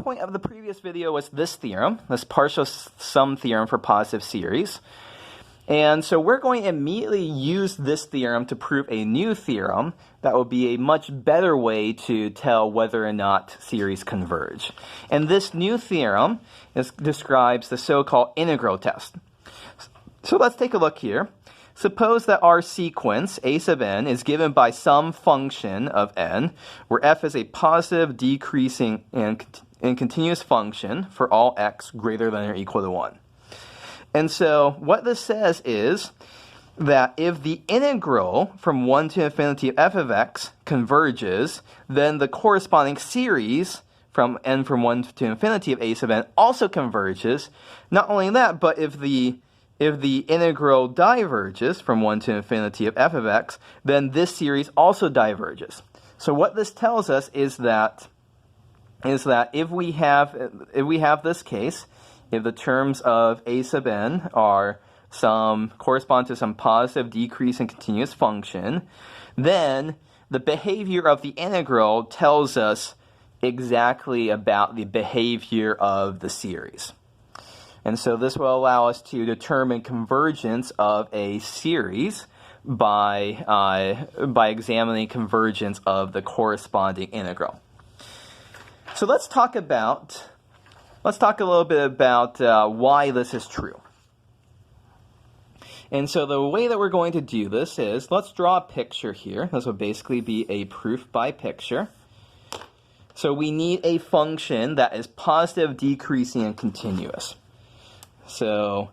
point of the previous video was this theorem, this partial sum theorem for positive series. And so we're going to immediately use this theorem to prove a new theorem that will be a much better way to tell whether or not series converge. And this new theorem describes the so-called integral test. So let's take a look here. Suppose that our sequence, a sub n, is given by some function of n, where f is a positive, decreasing, and continuous function for all x greater than or equal to 1. And so what this says is that if the integral from 1 to infinity of f of x converges, then the corresponding series from n from 1 to infinity of a sub n also converges. Not only that, but if the integral diverges from 1 to infinity of f of x, then this series also diverges. So what this tells us is that if we have this case, if the terms of a sub n correspond to some positive, decreasing, continuous function, then the behavior of the integral tells us exactly about the behavior of the series. And so this will allow us to determine convergence of a series by examining convergence of the corresponding integral. So let's talk a little bit about why this is true. And so the way that we're going to do this is, let's draw a picture here. This will basically be a proof by picture. So we need a function that is positive, decreasing, and continuous. So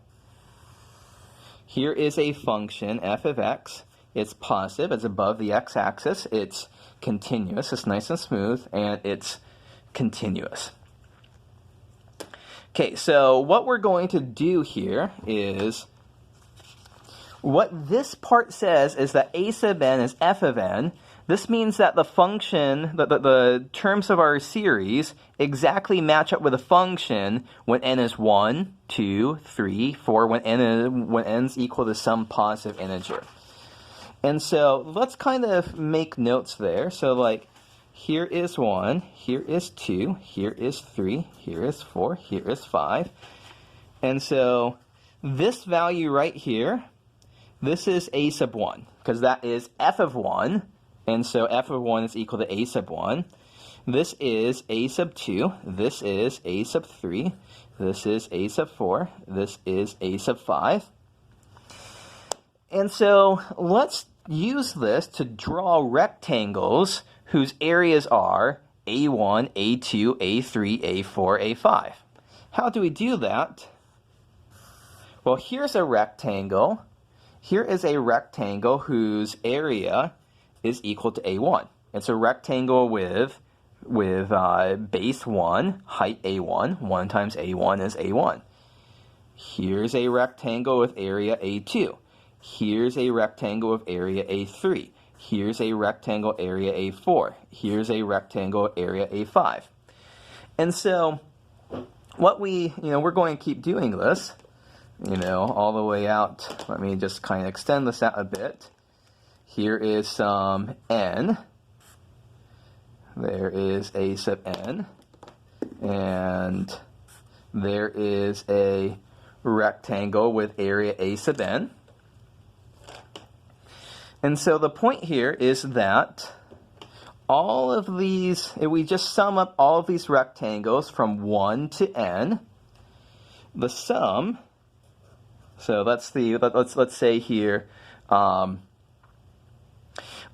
here is a function, f of x. It's positive, it's above the x-axis, it's continuous, it's nice and smooth, and it's continuous. Okay, so what we're going to do here is, what this part says is that a sub n is f of n. This means that the function, the terms of our series exactly match up with a function when n is 1, 2, 3, 4, when n is equal to some positive integer. And so let's kind of make notes there. So like, here is 1, here is 2, here is 3, here is 4, here is 5. And so this value right here, this is a sub 1, because that is f of 1. And so f of 1 is equal to a sub 1. This is a sub 2. This is a sub 3. This is a sub 4. This is a sub 5. And so let's use this to draw rectangles whose areas are a1, a2, a3, a4, a5. How do we do that? Well, here's a rectangle. Here is a rectangle whose area is equal to a1. It's a rectangle with base 1, height a1. 1 times a1 is a1. Here's a rectangle with area a2. Here's a rectangle with area a3. Here's a rectangle area a4. Here's a rectangle area a5. And so what we're going to keep doing this, all the way out. Let me just kind of extend this out a bit. Here is some n. There is a sub n. And there is a rectangle with area a sub n. And so the point here is that all of these, if we just sum up all of these rectangles from 1 to n, the sum, so let's say here,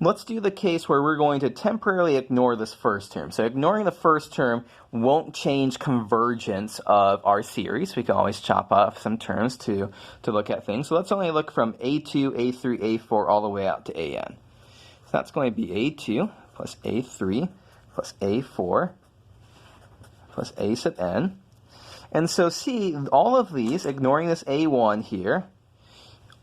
let's do the case where we're going to temporarily ignore this first term. So ignoring the first term won't change convergence of our series. We can always chop off some terms to look at things. So let's only look from a2, a3, a4 all the way out to an. So that's going to be a2 plus a3 plus a4 plus a sub n. And so see, all of these, ignoring this a1 here,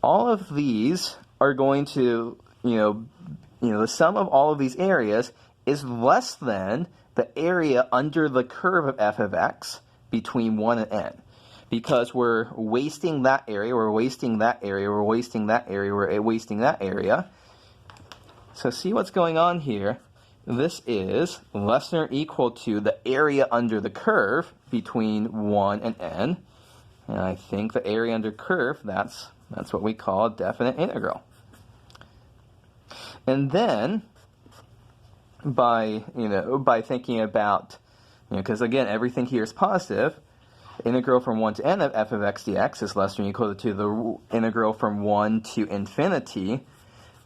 all of these are going to, the sum of all of these areas is less than the area under the curve of f of x between 1 and n. Because we're wasting that area, we're wasting that area, we're wasting that area, we're wasting that area. So see what's going on here? this is less than or equal to the area under the curve between 1 and n. And I think the area under curve, that's what we call a definite integral. And then by thinking about, because again, everything here is positive, the integral from 1 to n of f of x dx is less than or equal to the integral from 1 to infinity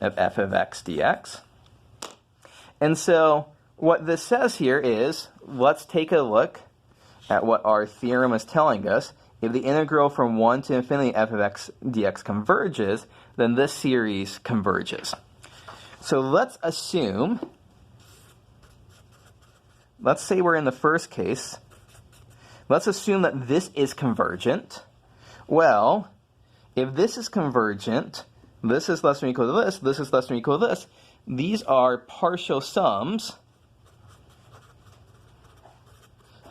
of f of x dx. And so what this says here is, let's take a look at what our theorem is telling us. If the integral from 1 to infinity f of x dx converges, then this series converges. So let's assume, let's say we're in the first case. Let's assume that this is convergent. Well, if this is convergent, this is less than or equal to this is less than or equal to this. These are partial sums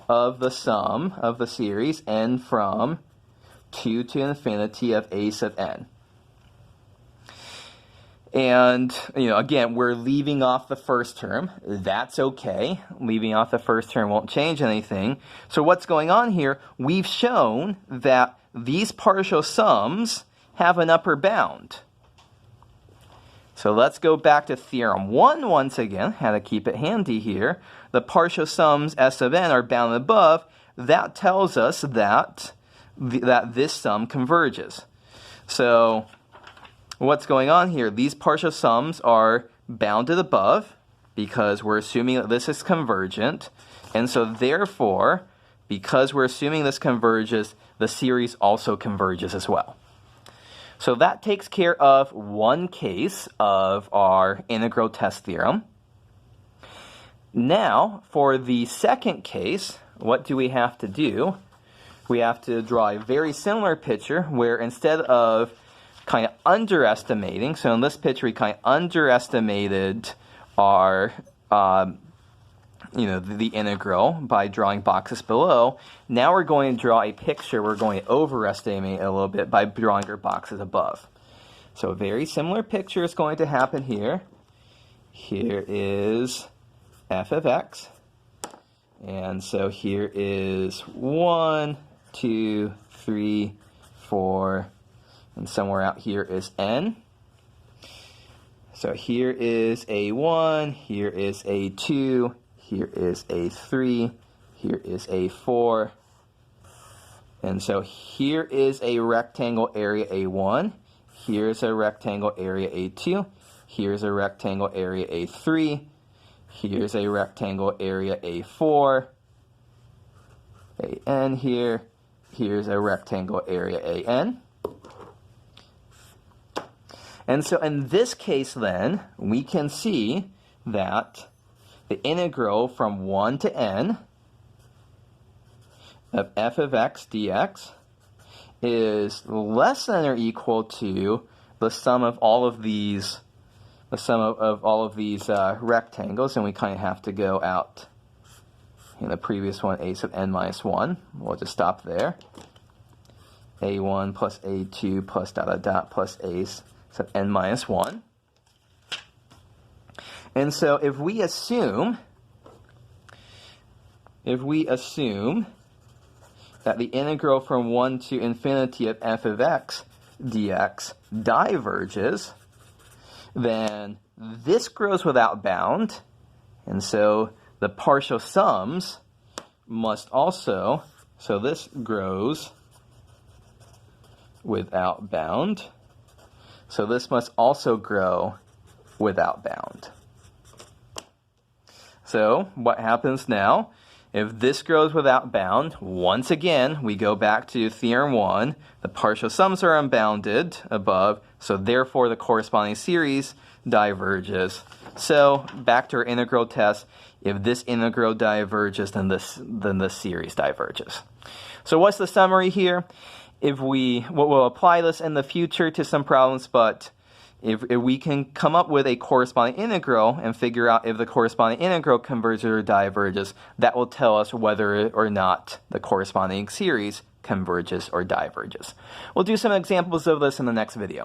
of the sum of the series n from 2 to infinity of a sub n. And, again, we're leaving off the first term. That's okay. Leaving off the first term won't change anything. So what's going on here? We've shown that these partial sums have an upper bound. So let's go back to Theorem 1 once again, how to keep it handy here. The partial sums s of n are bounded above. That tells us that this sum converges. So what's going on here? These partial sums are bounded above because we're assuming that this is convergent. And so therefore, because we're assuming this converges, the series also converges as well. So that takes care of one case of our integral test theorem. Now, for the second case, what do we have to do? We have to draw a very similar picture where instead of kind of underestimating, so in this picture we kind of underestimated our the integral by drawing boxes below. Now we're going to draw a picture. We're going to overestimate a little bit by drawing our boxes above. So a very similar picture is going to happen here. Here is f of x. And so here is 1, 2, 3, 4, and somewhere out here is n. So here is a1, here is a2, here is a3, here is a4. And so here is a rectangle area A1, here's a rectangle area A2, here's a rectangle area A3, here's a rectangle area A4, AN here, here's a rectangle area AN. And so in this case then, we can see that the integral from 1 to n of f of x dx is less than or equal to the sum of all of these, rectangles, and we kind of have to go out in the previous one, a sub n minus 1. We'll just stop there. a1 plus a2 plus dot dot dot plus a sub n minus 1. And so if we assume that the integral from 1 to infinity of f of x dx diverges, then this grows without bound, and so the partial sums must also, so this grows without bound, so this must also grow without bound. So what happens now? If this grows without bound, once again, we go back to Theorem 1. The partial sums are unbounded above, so therefore the corresponding series diverges. So back to our integral test. If this integral diverges, then this series diverges. So what's the summary here? We'll apply this in the future to some problems, but if we can come up with a corresponding integral and figure out if the corresponding integral converges or diverges, that will tell us whether or not the corresponding series converges or diverges. We'll do some examples of this in the next video.